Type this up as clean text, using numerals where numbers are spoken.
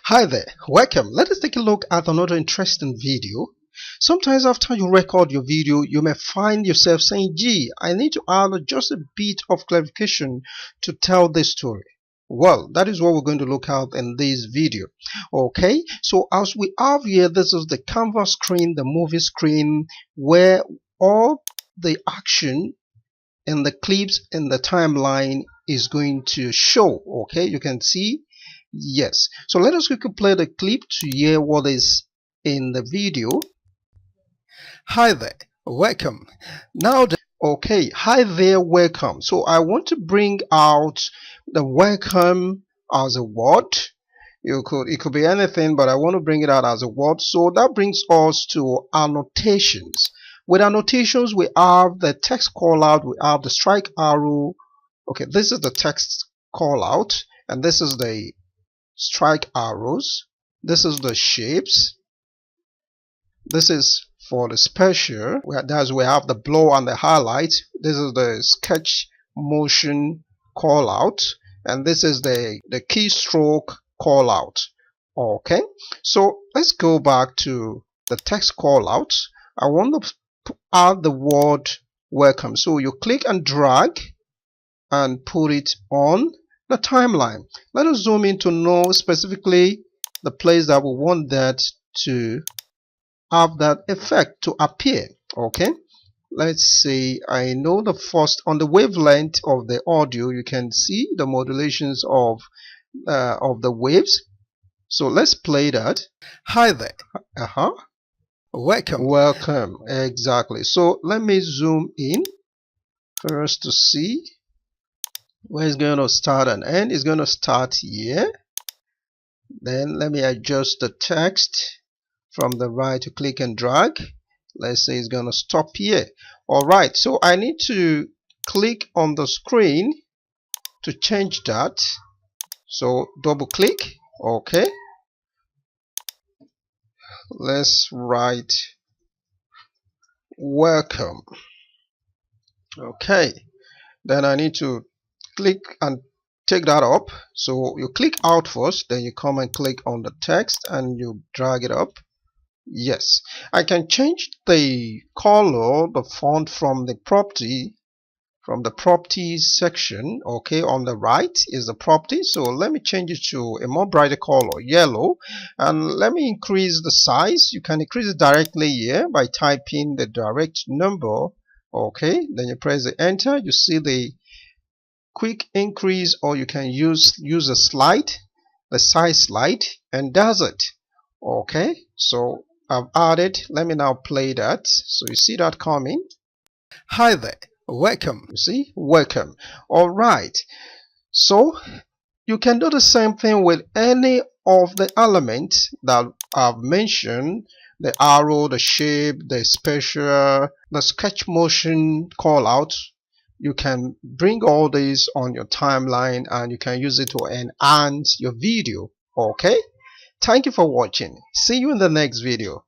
Hi there, welcome. Let us take a look at another interesting video. Sometimes after you record your video, you may find yourself saying, gee, I need to add just a bit of clarification to tell this story. Well, that is what we're going to look at in this video. Okay, so as we have here, this is the canvas screen, the movie screen, where all the action and the clips in the timeline is going to show. Okay, you can see. Yes, so let us quickly play the clip to hear what is in the video. Hi there, welcome. Okay, hi there, welcome. So I want to bring out the welcome as a word. It could be anything, but I want to bring it out as a word. So that brings us to annotations. With annotations, we have the text call out, we have the strike arrow. Okay, this is the text call out, and this is the strike arrows. This is the shapes. This is for the special. We have the blow and the highlight. This is the sketch motion call out, and this is the keystroke call out. Okay, so let's go back to the text call out. I want to add the word welcome. So you click and drag and put it on the timeline. Let us zoom in to know specifically the place that we want that to have that effect to appear. Okay, let's see. I know the first on the wavelength of the audio, you can see the modulations of the waves. So let's play that. Hi there. Welcome. Exactly. So let me zoom in first to see where it's going to start and end. It's going to start here. Then let me adjust the text from the right to click and drag. Let's say it's going to stop here. Alright, so I need to click on the screen to change that. So double click. Okay, let's write welcome. Okay, then I need to click and take that up. So you click out first, then you come and click on the text and you drag it up. Yes, I can change the color, the font from the properties section. Okay, on the right is the property. So let me change it to a more brighter color, yellow, and let me increase the size. You can increase it directly here by typing the direct number. Okay, then you press the enter. You see the quick increase, or you can use a slide, the size slide, and does it. Okay, so I've added. Let me now play that. So you see that coming. Hi there, welcome. You see, welcome. All right, so you can do the same thing with any of the elements that I've mentioned: the arrow, the shape, the special, the sketch motion call out. You can bring all these on your timeline and you can use it to enhance your video. Okay, thank you for watching. See you in the next video.